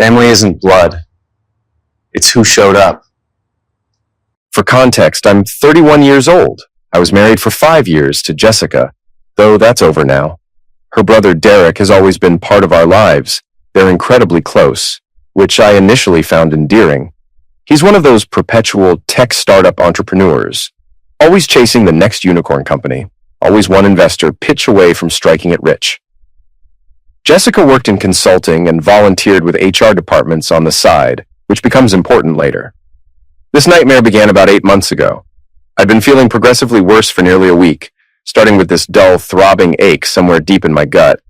Family isn't blood. It's who showed up. For context, I'm 31 years old. I was married for 5 years to Jessica, though that's over now. Her brother Derek has always been part of our lives. They're incredibly close, which I initially found endearing. He's one of those perpetual tech startup entrepreneurs, always chasing the next unicorn company, always one investor pitch away from striking it rich. Jessica worked in consulting and volunteered with HR departments on the side, which becomes important later. This nightmare began about 8 months ago. I'd been feeling progressively worse for nearly a week, starting with this dull, throbbing ache somewhere deep in my gut.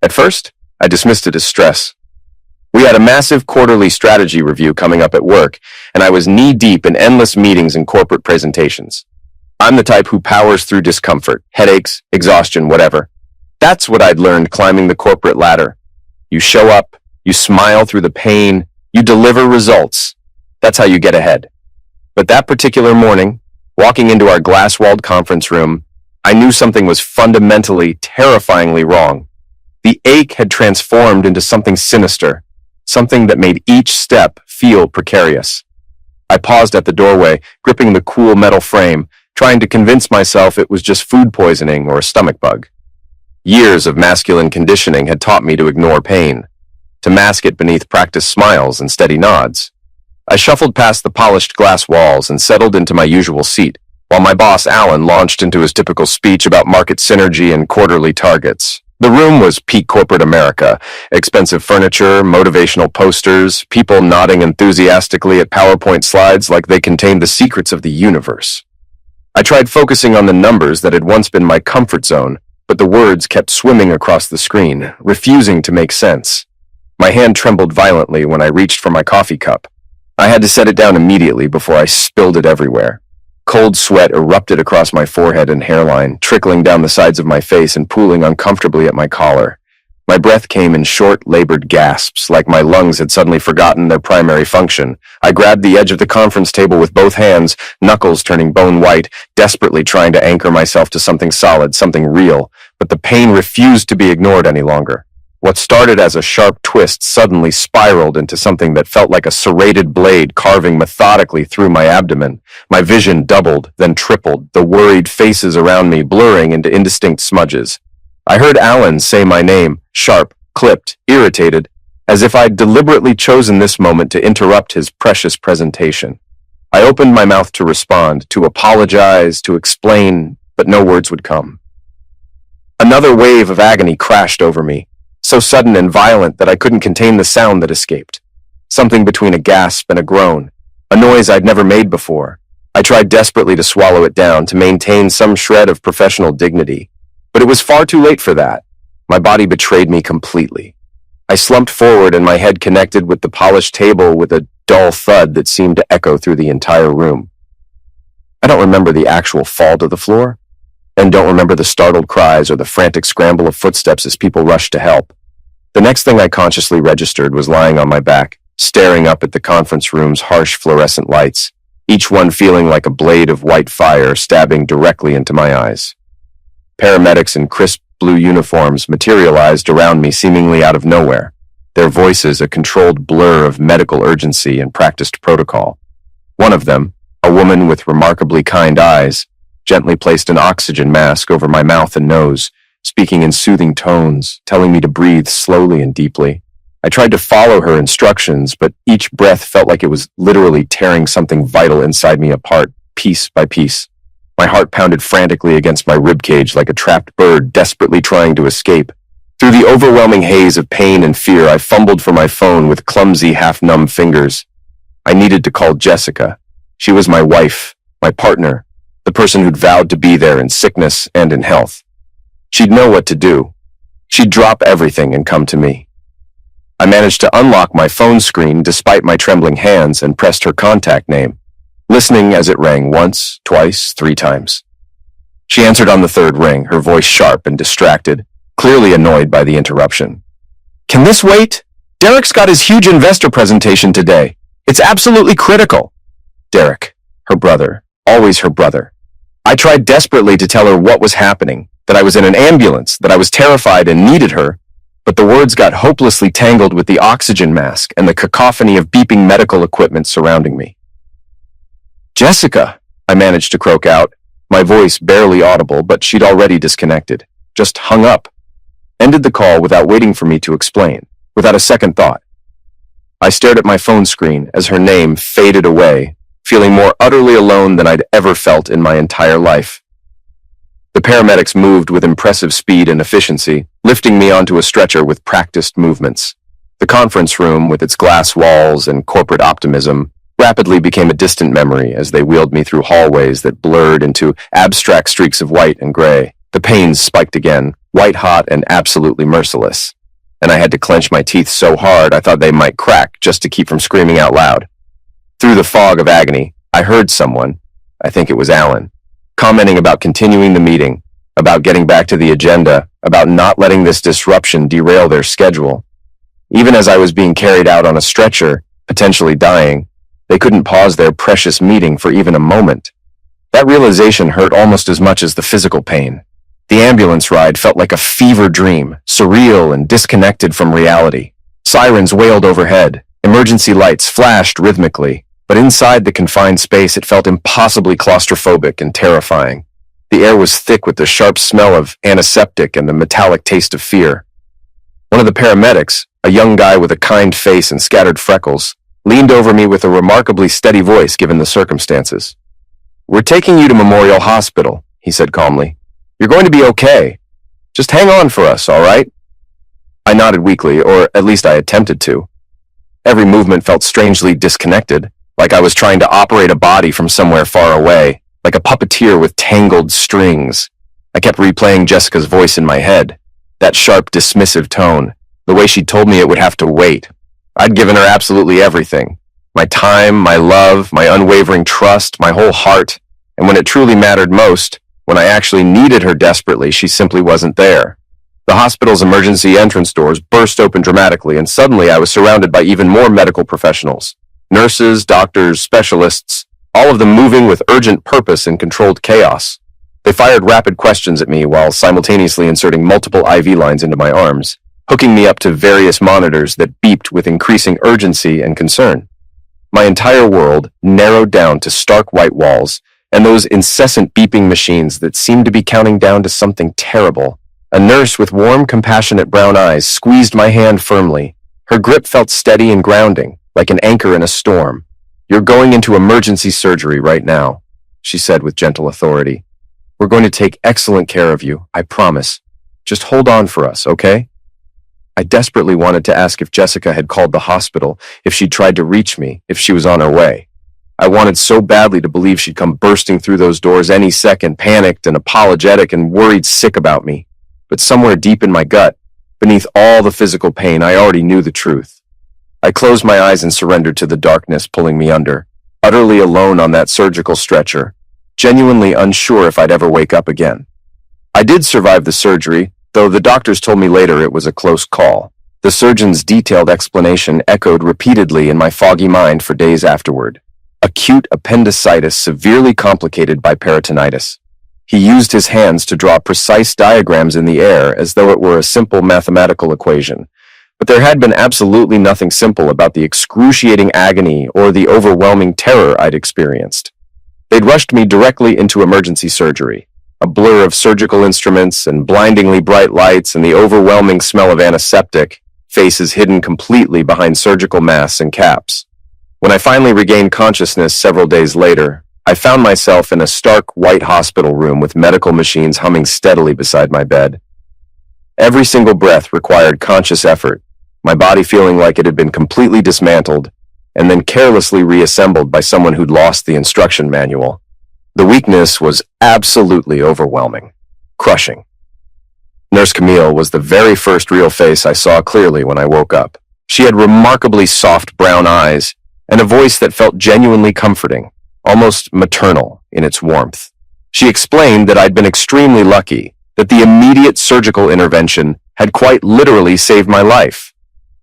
At first, I dismissed it as stress. We had a massive quarterly strategy review coming up at work, and I was knee-deep in endless meetings and corporate presentations. I'm the type who powers through discomfort, headaches, exhaustion, whatever. That's what I'd learned climbing the corporate ladder. You show up, you smile through the pain, you deliver results. That's how you get ahead. But that particular morning, walking into our glass-walled conference room, I knew something was fundamentally, terrifyingly wrong. The ache had transformed into something sinister, something that made each step feel precarious. I paused at the doorway, gripping the cool metal frame, trying to convince myself it was just food poisoning or a stomach bug. Years of masculine conditioning had taught me to ignore pain, to mask it beneath practiced smiles and steady nods. I shuffled past the polished glass walls and settled into my usual seat, while my boss Alan launched into his typical speech about market synergy and quarterly targets. The room was peak corporate America, expensive furniture, motivational posters, people nodding enthusiastically at PowerPoint slides like they contained the secrets of the universe. I tried focusing on the numbers that had once been my comfort zone, but the words kept swimming across the screen, refusing to make sense. My hand trembled violently when I reached for my coffee cup. I had to set it down immediately before I spilled it everywhere. Cold sweat erupted across my forehead and hairline, trickling down the sides of my face and pooling uncomfortably at my collar. My breath came in short, labored gasps, like my lungs had suddenly forgotten their primary function. I grabbed the edge of the conference table with both hands, knuckles turning bone white, desperately trying to anchor myself to something solid, something real. But the pain refused to be ignored any longer. What started as a sharp twist suddenly spiraled into something that felt like a serrated blade carving methodically through my abdomen. My vision doubled, then tripled, the worried faces around me blurring into indistinct smudges. I heard Alan say my name, sharp, clipped, irritated, as if I'd deliberately chosen this moment to interrupt his precious presentation. I opened my mouth to respond, to apologize, to explain, but no words would come. Another wave of agony crashed over me, so sudden and violent that I couldn't contain the sound that escaped. Something between a gasp and a groan, a noise I'd never made before. I tried desperately to swallow it down, to maintain some shred of professional dignity. But it was far too late for that. My body betrayed me completely. I slumped forward and my head connected with the polished table with a dull thud that seemed to echo through the entire room. I don't remember the actual fall to the floor, and don't remember the startled cries or the frantic scramble of footsteps as people rushed to help. The next thing I consciously registered was lying on my back, staring up at the conference room's harsh fluorescent lights, each one feeling like a blade of white fire stabbing directly into my eyes. Paramedics in crisp blue uniforms materialized around me seemingly out of nowhere, their voices a controlled blur of medical urgency and practiced protocol. One of them, a woman with remarkably kind eyes, gently placed an oxygen mask over my mouth and nose, speaking in soothing tones, telling me to breathe slowly and deeply. I tried to follow her instructions, but each breath felt like it was literally tearing something vital inside me apart, piece by piece. My heart pounded frantically against my ribcage like a trapped bird desperately trying to escape. Through the overwhelming haze of pain and fear, I fumbled for my phone with clumsy, half-numb fingers. I needed to call Jessica. She was my wife, my partner, the person who'd vowed to be there in sickness and in health. She'd know what to do. She'd drop everything and come to me. I managed to unlock my phone screen despite my trembling hands and pressed her contact name, listening as it rang once, twice, 3 times. She answered on the 3rd ring, her voice sharp and distracted, clearly annoyed by the interruption. "Can this wait? Derek's got his huge investor presentation today. It's absolutely critical." Derek, her brother, always her brother. I tried desperately to tell her what was happening, that I was in an ambulance, that I was terrified and needed her, but the words got hopelessly tangled with the oxygen mask and the cacophony of beeping medical equipment surrounding me. "Jessica," I managed to croak out, my voice barely audible, but she'd already disconnected, just hung up, ended the call without waiting for me to explain, without a second thought. I stared at my phone screen as her name faded away, feeling more utterly alone than I'd ever felt in my entire life. The paramedics moved with impressive speed and efficiency, lifting me onto a stretcher with practiced movements. The conference room, with its glass walls and corporate optimism, rapidly became a distant memory as they wheeled me through hallways that blurred into abstract streaks of white and gray. The pains spiked again, white-hot and absolutely merciless, and I had to clench my teeth so hard I thought they might crack just to keep from screaming out loud. Through the fog of agony, I heard someone, I think it was Alan, commenting about continuing the meeting, about getting back to the agenda, about not letting this disruption derail their schedule. Even as I was being carried out on a stretcher, potentially dying, they couldn't pause their precious meeting for even a moment. That realization hurt almost as much as the physical pain. The ambulance ride felt like a fever dream, surreal and disconnected from reality. Sirens wailed overhead, emergency lights flashed rhythmically, but inside the confined space it felt impossibly claustrophobic and terrifying. The air was thick with the sharp smell of antiseptic and the metallic taste of fear. One of the paramedics, a young guy with a kind face and scattered freckles, leaned over me with a remarkably steady voice given the circumstances. "We're taking you to Memorial Hospital," he said calmly. "You're going to be okay. Just hang on for us, all right?" I nodded weakly, or at least I attempted to. Every movement felt strangely disconnected, like I was trying to operate a body from somewhere far away, like a puppeteer with tangled strings. I kept replaying Jessica's voice in my head, that sharp, dismissive tone, the way she told me it would have to wait. I'd given her absolutely everything. My time, my love, my unwavering trust, my whole heart, and when it truly mattered most, when I actually needed her desperately, she simply wasn't there. The hospital's emergency entrance doors burst open dramatically, and suddenly I was surrounded by even more medical professionals. Nurses, doctors, specialists, all of them moving with urgent purpose in controlled chaos. They fired rapid questions at me while simultaneously inserting multiple IV lines into my arms, hooking me up to various monitors that beeped with increasing urgency and concern. My entire world narrowed down to stark white walls and those incessant beeping machines that seemed to be counting down to something terrible. A nurse with warm, compassionate brown eyes squeezed my hand firmly. Her grip felt steady and grounding, like an anchor in a storm. "You're going into emergency surgery right now," she said with gentle authority. "We're going to take excellent care of you, I promise. Just hold on for us, okay?" I desperately wanted to ask if Jessica had called the hospital, if she'd tried to reach me, if she was on her way. I wanted so badly to believe she'd come bursting through those doors any second, panicked and apologetic and worried sick about me. But somewhere deep in my gut, beneath all the physical pain, I already knew the truth. I closed my eyes and surrendered to the darkness pulling me under, utterly alone on that surgical stretcher, genuinely unsure if I'd ever wake up again. I did survive the surgery, though the doctors told me later it was a close call. The surgeon's detailed explanation echoed repeatedly in my foggy mind for days afterward. Acute appendicitis severely complicated by peritonitis. He used his hands to draw precise diagrams in the air as though it were a simple mathematical equation. But there had been absolutely nothing simple about the excruciating agony or the overwhelming terror I'd experienced. They'd rushed me directly into emergency surgery, a blur of surgical instruments and blindingly bright lights and the overwhelming smell of antiseptic, faces hidden completely behind surgical masks and caps. When I finally regained consciousness several days later, I found myself in a stark white hospital room with medical machines humming steadily beside my bed. Every single breath required conscious effort, my body feeling like it had been completely dismantled and then carelessly reassembled by someone who'd lost the instruction manual. The weakness was absolutely overwhelming, crushing. Nurse Camille was the very first real face I saw clearly when I woke up. She had remarkably soft brown eyes and a voice that felt genuinely comforting, almost maternal in its warmth. She explained that I'd been extremely lucky, that the immediate surgical intervention had quite literally saved my life.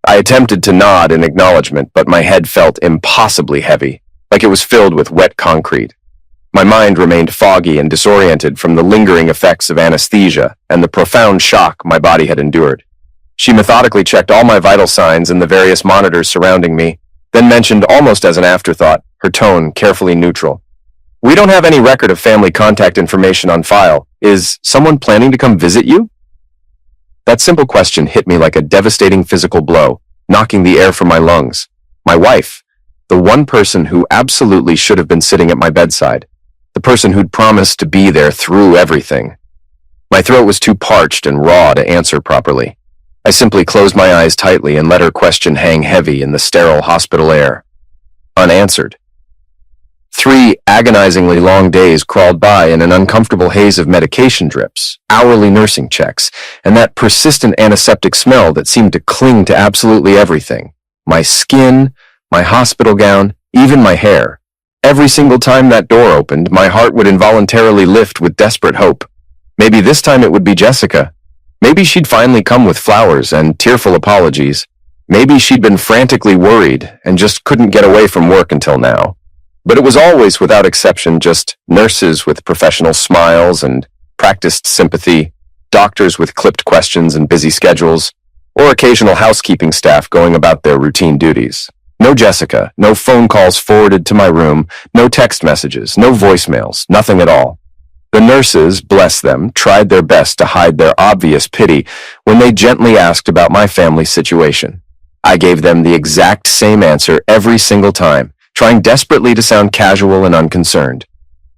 I attempted to nod in acknowledgement, but my head felt impossibly heavy, like it was filled with wet concrete. My mind remained foggy and disoriented from the lingering effects of anesthesia and the profound shock my body had endured. She methodically checked all my vital signs and the various monitors surrounding me, then mentioned almost as an afterthought, her tone carefully neutral. "We don't have any record of family contact information on file. Is someone planning to come visit you?" That simple question hit me like a devastating physical blow, knocking the air from my lungs. My wife, the one person who absolutely should have been sitting at my bedside, the person who'd promised to be there through everything. My throat was too parched and raw to answer properly. I simply closed my eyes tightly and let her question hang heavy in the sterile hospital air. Unanswered. 3 agonizingly long days crawled by in an uncomfortable haze of medication drips, hourly nursing checks, and that persistent antiseptic smell that seemed to cling to absolutely everything. My skin, my hospital gown, even my hair. Every single time that door opened, my heart would involuntarily lift with desperate hope. Maybe this time it would be Jessica. Maybe she'd finally come with flowers and tearful apologies. Maybe she'd been frantically worried and just couldn't get away from work until now. But it was always, without exception, just nurses with professional smiles and practiced sympathy, doctors with clipped questions and busy schedules, or occasional housekeeping staff going about their routine duties. No Jessica, no phone calls forwarded to my room, no text messages, no voicemails, nothing at all. The nurses, bless them, tried their best to hide their obvious pity when they gently asked about my family situation. I gave them the exact same answer every single time, trying desperately to sound casual and unconcerned.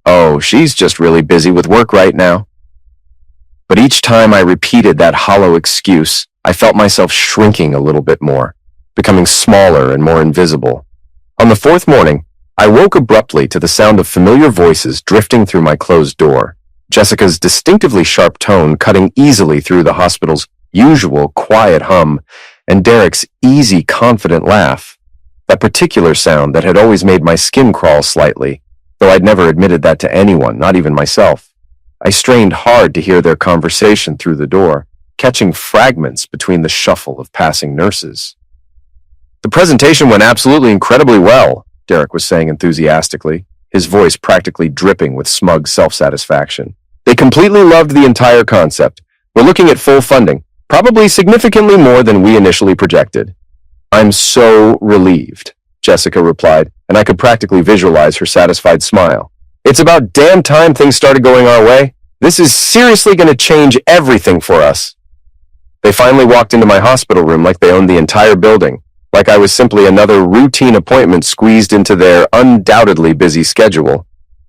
"Oh, she's just really busy with work right now." But each time I repeated that hollow excuse, I felt myself shrinking a little bit more, becoming smaller and more invisible. On the 4th morning, I woke abruptly to the sound of familiar voices drifting through my closed door, Jessica's distinctively sharp tone cutting easily through the hospital's usual quiet hum, and Derek's easy, confident laugh. That particular sound that had always made my skin crawl slightly, though I'd never admitted that to anyone, not even myself. I strained hard to hear their conversation through the door, catching fragments between the shuffle of passing nurses. "The presentation went absolutely incredibly well," Derek was saying enthusiastically, his voice practically dripping with smug self-satisfaction. "They completely loved the entire concept. We're looking at full funding, probably significantly more than we initially projected." "I'm so relieved," Jessica replied, and I could practically visualize her satisfied smile. "It's about damn time things started going our way. This is seriously going to change everything for us." They finally walked into my hospital room like they owned the entire building, like I was simply another routine appointment squeezed into their undoubtedly busy schedule.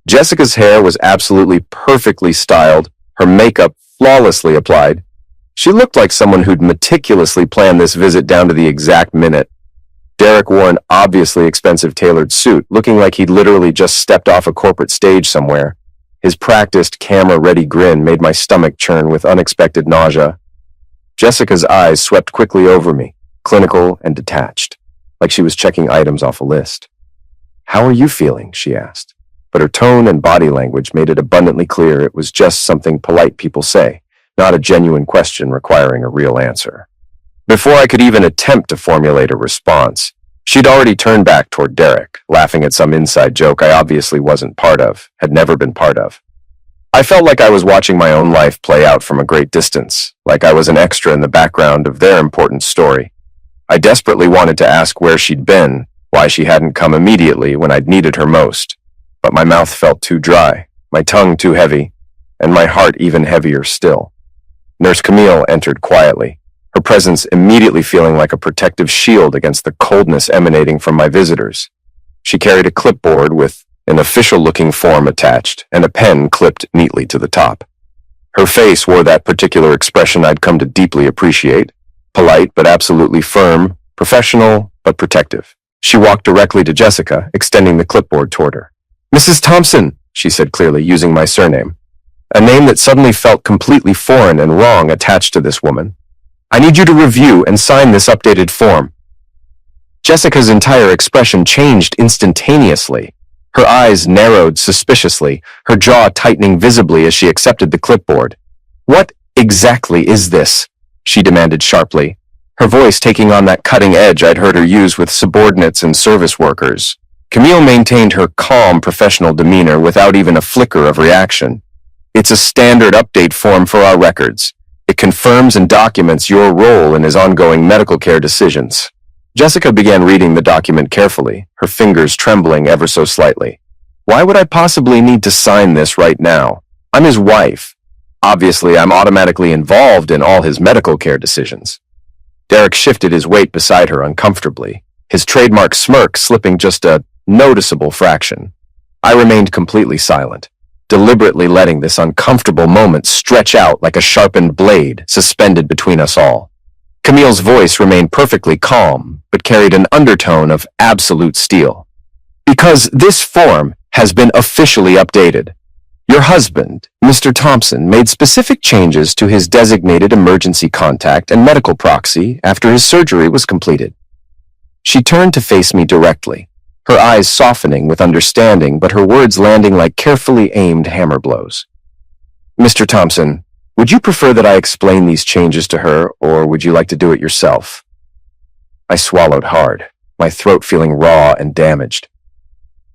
Jessica's hair was absolutely perfectly styled, her makeup flawlessly applied. She looked like someone who'd meticulously planned this visit down to the exact minute. Derek wore an obviously expensive tailored suit, looking like he'd literally just stepped off a corporate stage somewhere. His practiced, camera-ready grin made my stomach churn with unexpected nausea. Jessica's eyes swept quickly over me, clinical and detached, like she was checking items off a list. "How are you feeling?" she asked, but her tone and body language made it abundantly clear it was just something polite people say, not a genuine question requiring a real answer. Before I could even attempt to formulate a response, she'd already turned back toward Derek, laughing at some inside joke I obviously wasn't part of, had never been part of. I felt like I was watching my own life play out from a great distance, like I was an extra in the background of their important story. I desperately wanted to ask where she'd been, why she hadn't come immediately when I'd needed her most, but my mouth felt too dry, my tongue too heavy, and my heart even heavier still. Nurse Camille entered quietly, her presence immediately feeling like a protective shield against the coldness emanating from my visitors. She carried a clipboard with an official-looking form attached and a pen clipped neatly to the top. Her face wore that particular expression I'd come to deeply appreciate, polite but absolutely firm, professional but protective. She walked directly to Jessica, extending the clipboard toward her. "Mrs. Thompson," she said clearly, using my surname, a name that suddenly felt completely foreign and wrong attached to this woman. "I need you to review and sign this updated form." Jessica's entire expression changed instantaneously. Her eyes narrowed suspiciously, her jaw tightening visibly as she accepted the clipboard. "What exactly is this?" she demanded sharply, her voice taking on that cutting edge I'd heard her use with subordinates and service workers. Camille maintained her calm, professional demeanor without even a flicker of reaction. "It's a standard update form for our records. It confirms and documents your role in his ongoing medical care decisions. Jessica began reading the document carefully, her fingers trembling ever so slightly. Why would I possibly need to sign this right now? I'm his wife. Obviously, I'm automatically involved in all his medical care decisions. Derek shifted his weight beside her uncomfortably, his trademark smirk slipping just a noticeable fraction. I remained completely silent, deliberately letting this uncomfortable moment stretch out like a sharpened blade suspended between us all. Camille's voice remained perfectly calm, but carried an undertone of absolute steel. Because this form has been officially updated. Your husband, Mr. Thompson, made specific changes to his designated emergency contact and medical proxy after his surgery was completed. She turned to face me directly, her eyes softening with understanding, but her words landing like carefully aimed hammer blows. Mr. Thompson, would you prefer that I explain these changes to her, or would you like to do it yourself? I swallowed hard, my throat feeling raw and damaged.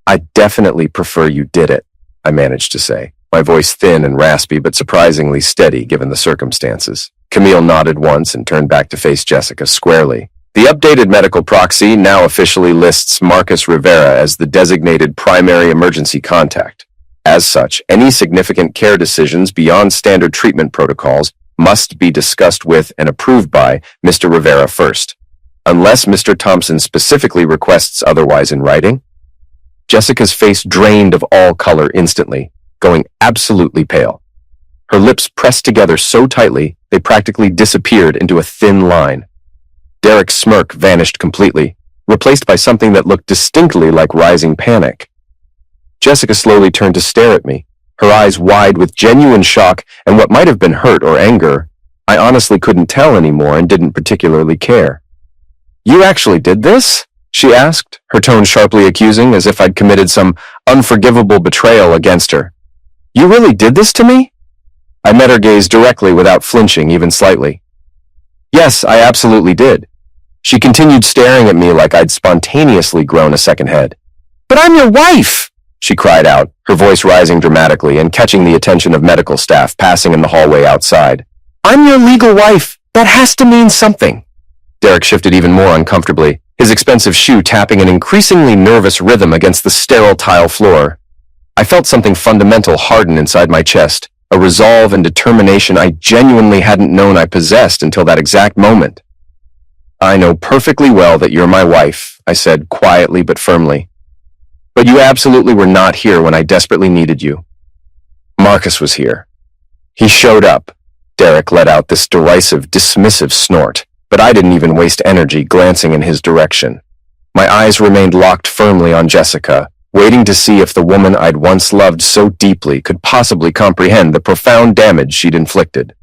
I definitely prefer you did it, I managed to say, my voice thin and raspy but surprisingly steady given the circumstances. Camille nodded once and turned back to face Jessica squarely. The updated medical proxy now officially lists Marcus Rivera as the designated primary emergency contact. As such, any significant care decisions beyond standard treatment protocols must be discussed with and approved by Mr. Rivera first, unless Mr. Thompson specifically requests otherwise in writing. Jessica's face drained of all color instantly, going absolutely pale. Her lips pressed together so tightly they practically disappeared into a thin line. Derek's smirk vanished completely, replaced by something that looked distinctly like rising panic. Jessica slowly turned to stare at me, her eyes wide with genuine shock and what might have been hurt or anger. I honestly couldn't tell anymore and didn't particularly care. You actually did this? She asked, her tone sharply accusing, as if I'd committed some unforgivable betrayal against her. You really did this to me? I met her gaze directly without flinching even slightly. Yes, I absolutely did. She continued staring at me like I'd spontaneously grown a second head. But I'm your wife, she cried out, her voice rising dramatically and catching the attention of medical staff passing in the hallway outside. I'm your legal wife. That has to mean something. Derek shifted even more uncomfortably, his expensive shoe tapping an increasingly nervous rhythm against the sterile tile floor. I felt something fundamental harden inside my chest, a resolve and determination I genuinely hadn't known I possessed until that exact moment. I know perfectly well that you're my wife, I said quietly but firmly. But you absolutely were not here when I desperately needed you. Marcus was here. He showed up. Derek let out this derisive, dismissive snort, but I didn't even waste energy glancing in his direction. My eyes remained locked firmly on Jessica, waiting to see if the woman I'd once loved so deeply could possibly comprehend the profound damage she'd inflicted.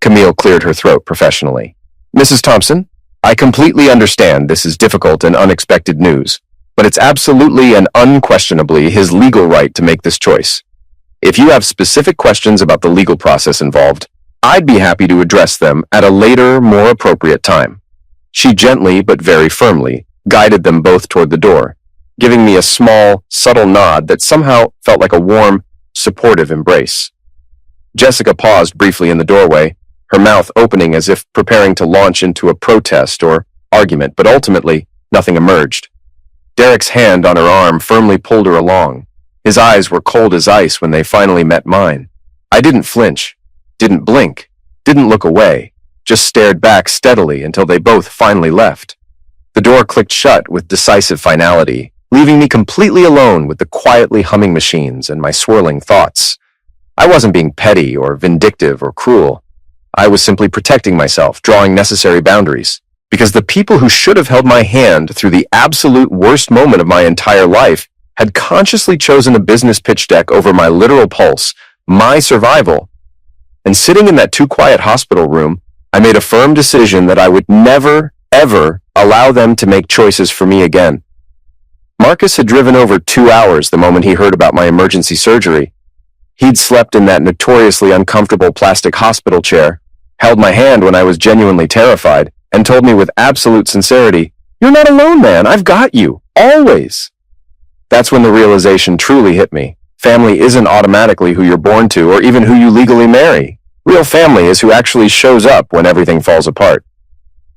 Camille cleared her throat professionally. Mrs. Thompson, I completely understand this is difficult and unexpected news, but it's absolutely and unquestionably his legal right to make this choice. If you have specific questions about the legal process involved, I'd be happy to address them at a later, more appropriate time. She gently but very firmly guided them both toward the door, giving me a small, subtle nod that somehow felt like a warm, supportive embrace. Jessica paused briefly in the doorway, her mouth opening as if preparing to launch into a protest or argument, but ultimately, nothing emerged. Derek's hand on her arm firmly pulled her along. His eyes were cold as ice when they finally met mine. I didn't flinch, didn't blink, didn't look away, just stared back steadily until they both finally left. The door clicked shut with decisive finality, leaving me completely alone with the quietly humming machines and my swirling thoughts. I wasn't being petty or vindictive or cruel. I was simply protecting myself, drawing necessary boundaries, because the people who should have held my hand through the absolute worst moment of my entire life had consciously chosen a business pitch deck over my literal pulse, my survival. And sitting in that too-quiet hospital room, I made a firm decision that I would never, ever allow them to make choices for me again. Marcus had driven over 2 hours the moment he heard about my emergency surgery. He'd slept in that notoriously uncomfortable plastic hospital chair, held my hand when I was genuinely terrified, and told me with absolute sincerity, "You're not alone, man. I've got you. Always." That's when the realization truly hit me. Family isn't automatically who you're born to or even who you legally marry. Real family is who actually shows up when everything falls apart.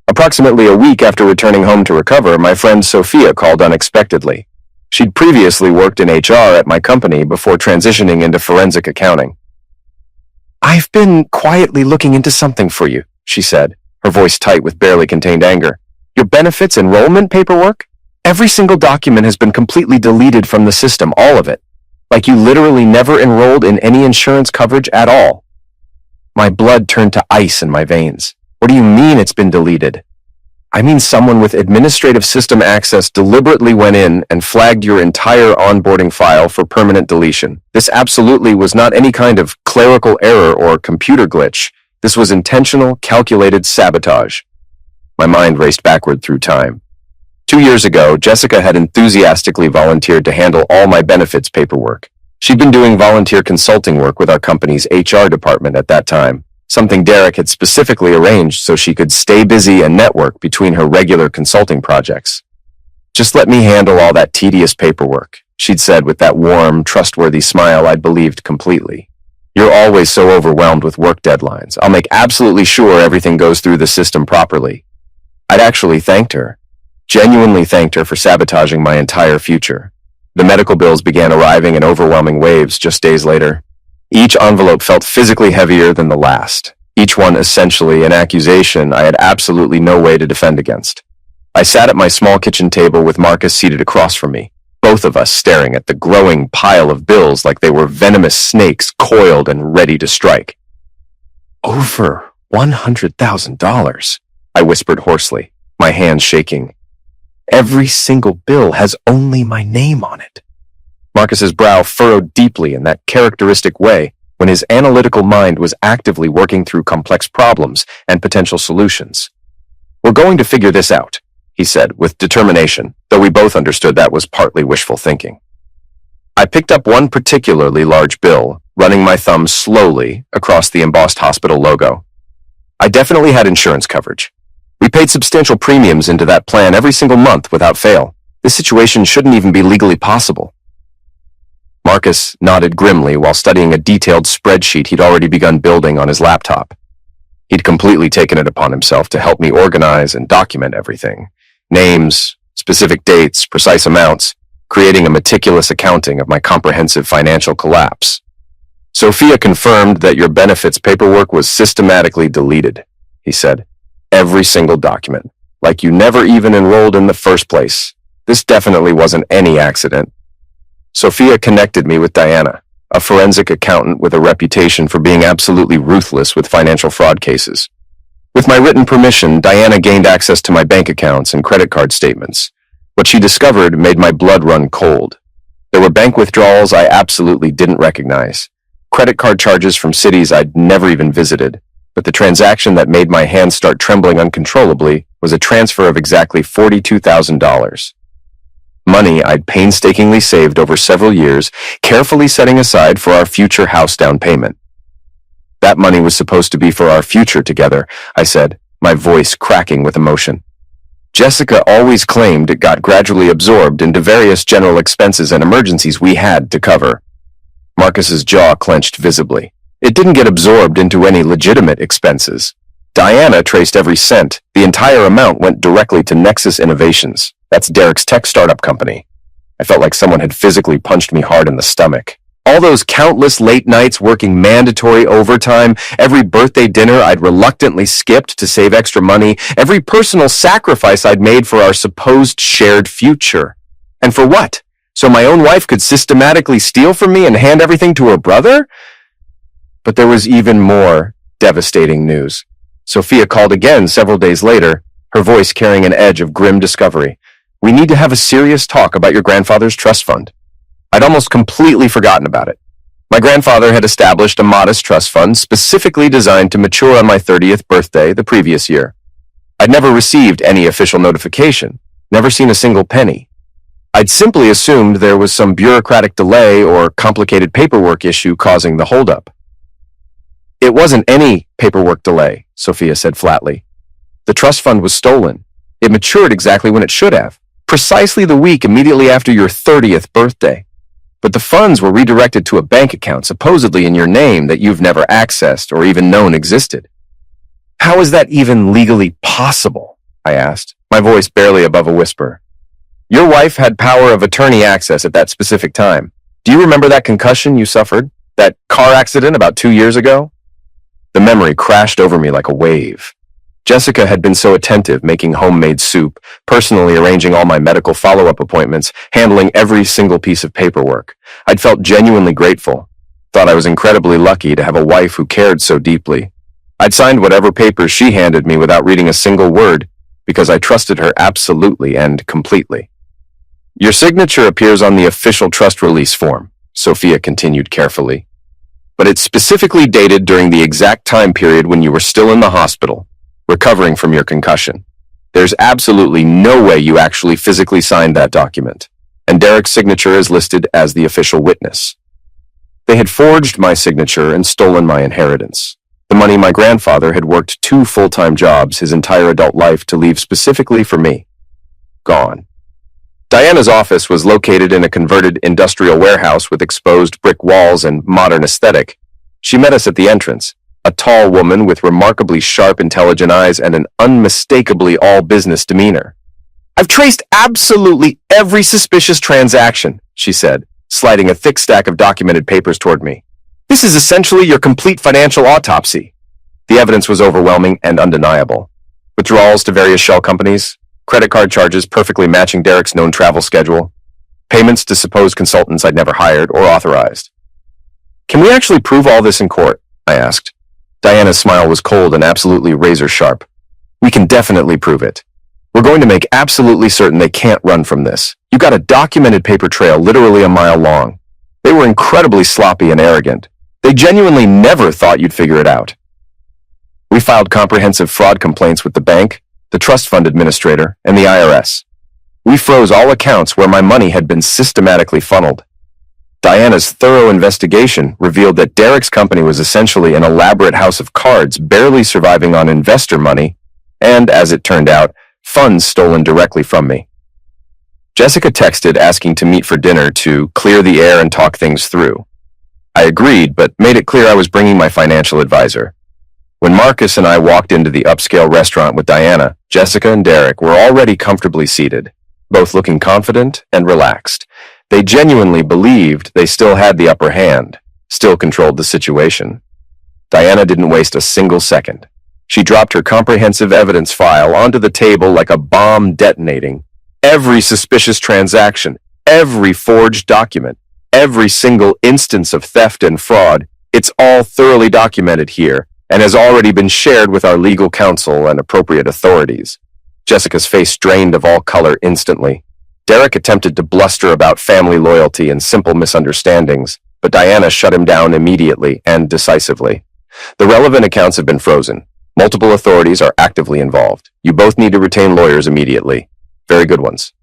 Approximately a week after returning home to recover, my friend Sophia called unexpectedly. She'd previously worked in HR at my company before transitioning into forensic accounting. "I've been quietly looking into something for you," she said, her voice tight with barely contained anger. "Your benefits enrollment paperwork? Every single document has been completely deleted from the system, all of it. Like you literally never enrolled in any insurance coverage at all." My blood turned to ice in my veins. "What do you mean it's been deleted?" "I mean someone with administrative system access deliberately went in and flagged your entire onboarding file for permanent deletion. This absolutely was not any kind of clerical error or computer glitch. This was intentional, calculated sabotage." My mind raced backward through time. 2 years ago, Jessica had enthusiastically volunteered to handle all my benefits paperwork. She'd been doing volunteer consulting work with our company's HR department at that time, something Derek had specifically arranged so she could stay busy and network between her regular consulting projects. "Just let me handle all that tedious paperwork," she'd said with that warm, trustworthy smile I'd believed completely. "You're always so overwhelmed with work deadlines. I'll make absolutely sure everything goes through the system properly." I'd actually thanked her, genuinely thanked her for sabotaging my entire future. The medical bills began arriving in overwhelming waves just days later. Each envelope felt physically heavier than the last, each one essentially an accusation I had absolutely no way to defend against. I sat at my small kitchen table with Marcus seated across from me, both of us staring at the growing pile of bills like they were venomous snakes coiled and ready to strike. "Over $100,000, I whispered hoarsely, my hands shaking. "Every single bill has only my name on it." Marcus's brow furrowed deeply in that characteristic way when his analytical mind was actively working through complex problems and potential solutions. "We're going to figure this out," he said with determination, though we both understood that was partly wishful thinking. I picked up one particularly large bill, running my thumb slowly across the embossed hospital logo. I definitely had insurance coverage. We paid substantial premiums into that plan every single month without fail. This situation shouldn't even be legally possible. Marcus nodded grimly while studying a detailed spreadsheet he'd already begun building on his laptop. He'd completely taken it upon himself to help me organize and document everything. Names, specific dates, precise amounts, creating a meticulous accounting of my comprehensive financial collapse. "Sophia confirmed that your benefits paperwork was systematically deleted," he said. "Every single document, like you never even enrolled in the first place. This definitely wasn't any accident." Sophia connected me with Diana, a forensic accountant with a reputation for being absolutely ruthless with financial fraud cases. With my written permission, Diana gained access to my bank accounts and credit card statements. What she discovered made my blood run cold. There were bank withdrawals I absolutely didn't recognize, credit card charges from cities I'd never even visited, but the transaction that made my hands start trembling uncontrollably was a transfer of exactly $42,000. Money I'd painstakingly saved over several years, carefully setting aside for our future house down payment. "That money was supposed to be for our future together," I said, my voice cracking with emotion. "Jessica always claimed it got gradually absorbed into various general expenses and emergencies we had to cover." Marcus's jaw clenched visibly. "It didn't get absorbed into any legitimate expenses. Diana traced every cent. The entire amount went directly to Nexus Innovations. That's Derek's tech startup company." I felt like someone had physically punched me hard in the stomach. All those countless late nights working mandatory overtime, every birthday dinner I'd reluctantly skipped to save extra money, every personal sacrifice I'd made for our supposed shared future. And for what? So my own wife could systematically steal from me and hand everything to her brother? But there was even more devastating news. Sophia called again several days later, her voice carrying an edge of grim discovery. "We need to have a serious talk about your grandfather's trust fund." I'd almost completely forgotten about it. My grandfather had established a modest trust fund specifically designed to mature on my 30th birthday the previous year. I'd never received any official notification, never seen a single penny. I'd simply assumed there was some bureaucratic delay or complicated paperwork issue causing the holdup. "It wasn't any paperwork delay," Sophia said flatly. "The trust fund was stolen. It matured exactly when it should have, precisely the week immediately after your 30th birthday. But the funds were redirected to a bank account supposedly in your name that you've never accessed or even known existed. How is that even legally possible? I asked, my voice barely above a whisper. Your wife had power of attorney access at that specific time. Do you remember that concussion you suffered? That car accident about 2 years ago? The memory crashed over me like a wave. Jessica had been so attentive, making homemade soup, personally arranging all my medical follow-up appointments, handling every single piece of paperwork. I'd felt genuinely grateful. Thought I was incredibly lucky to have a wife who cared so deeply. I'd signed whatever papers she handed me without reading a single word, because I trusted her absolutely and completely. Your signature appears on the official trust release form, Sophia continued carefully. But it's specifically dated during the exact time period when you were still in the hospital, recovering from your concussion. There's absolutely no way you actually physically signed that document, and Derek's signature is listed as the official witness. They had forged my signature and stolen my inheritance. The money my grandfather had worked 2 full-time jobs his entire adult life to leave specifically for me. Gone. Diana's office was located in a converted industrial warehouse with exposed brick walls and modern aesthetic. She met us at the entrance, a tall woman with remarkably sharp, intelligent eyes and an unmistakably all-business demeanor. I've traced absolutely every suspicious transaction, she said, sliding a thick stack of documented papers toward me. This is essentially your complete financial autopsy. The evidence was overwhelming and undeniable. Withdrawals to various shell companies, credit card charges perfectly matching Derek's known travel schedule, payments to supposed consultants I'd never hired or authorized. Can we actually prove all this in court? I asked. Diana's smile was cold and absolutely razor sharp. We can definitely prove it. We're going to make absolutely certain they can't run from this. You got a documented paper trail literally a mile long. They were incredibly sloppy and arrogant. They genuinely never thought you'd figure it out. We filed comprehensive fraud complaints with the bank, the trust fund administrator, and the IRS. We froze all accounts where my money had been systematically funneled. Diana's thorough investigation revealed that Derek's company was essentially an elaborate house of cards barely surviving on investor money and, as it turned out, funds stolen directly from me. Jessica texted asking to meet for dinner to clear the air and talk things through. I agreed, but made it clear I was bringing my financial advisor. When Marcus and I walked into the upscale restaurant with Diana, Jessica and Derek were already comfortably seated, both looking confident and relaxed. They genuinely believed they still had the upper hand, still controlled the situation. Diana didn't waste a single second. She dropped her comprehensive evidence file onto the table like a bomb detonating. Every suspicious transaction, every forged document, every single instance of theft and fraud, it's all thoroughly documented here and has already been shared with our legal counsel and appropriate authorities. Jessica's face drained of all color instantly. Derek attempted to bluster about family loyalty and simple misunderstandings, but Diana shut him down immediately and decisively. The relevant accounts have been frozen. Multiple authorities are actively involved. You both need to retain lawyers immediately. Very good ones.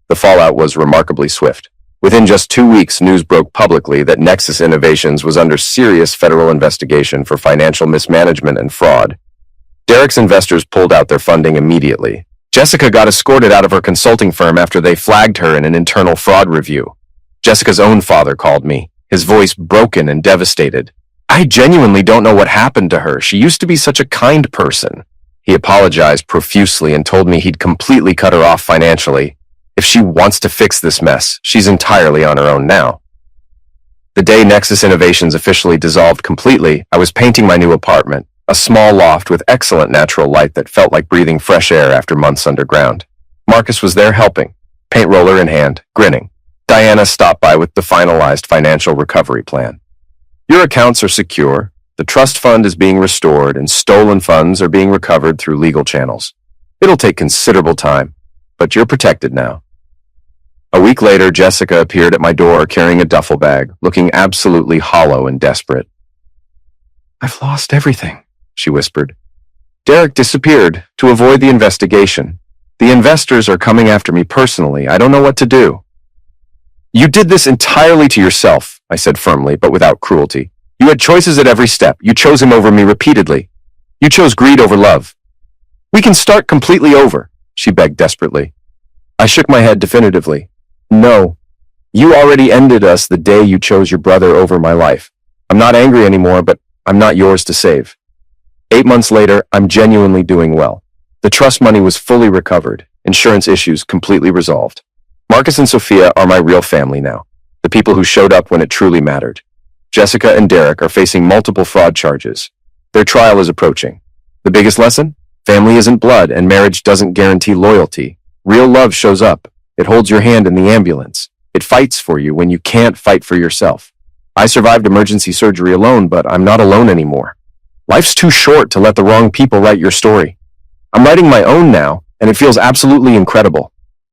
The fallout was remarkably swift. Within just 2 weeks, news broke publicly that Nexus Innovations was under serious federal investigation for financial mismanagement and fraud. Derek's investors pulled out their funding immediately. Jessica got escorted out of her consulting firm after they flagged her in an internal fraud review. Jessica's own father called me, his voice broken and devastated. I genuinely don't know what happened to her. She used to be such a kind person. He apologized profusely and told me he'd completely cut her off financially. If she wants to fix this mess, she's entirely on her own now. The day Nexus Innovations officially dissolved completely, I was painting my new apartment, a small loft with excellent natural light that felt like breathing fresh air after months underground. Marcus was there helping, paint roller in hand, grinning. Diana stopped by with the finalized financial recovery plan. Your accounts are secure, the trust fund is being restored, and stolen funds are being recovered through legal channels. It'll take considerable time, but you're protected now. A week later, Jessica appeared at my door carrying a duffel bag, looking absolutely hollow and desperate. I've lost everything, she whispered. Derek disappeared to avoid the investigation. The investors are coming after me personally. I don't know what to do. You did this entirely to yourself, I said firmly, but without cruelty. You had choices at every step. You chose him over me repeatedly. You chose greed over love. We can start completely over, she begged desperately. I shook my head definitively. No. You already ended us the day you chose your brother over my life. I'm not angry anymore, but I'm not yours to save. 8 months later, I'm genuinely doing well. The trust money was fully recovered, insurance issues completely resolved. Marcus and Sophia are my real family now, the people who showed up when it truly mattered. Jessica and Derek are facing multiple fraud charges. Their trial is approaching. The biggest lesson? Family isn't blood, and marriage doesn't guarantee loyalty. Real love shows up. It holds your hand in the ambulance. It fights for you when you can't fight for yourself. I survived emergency surgery alone, but I'm not alone anymore. Life's too short to let the wrong people write your story. I'm writing my own now, and it feels absolutely incredible.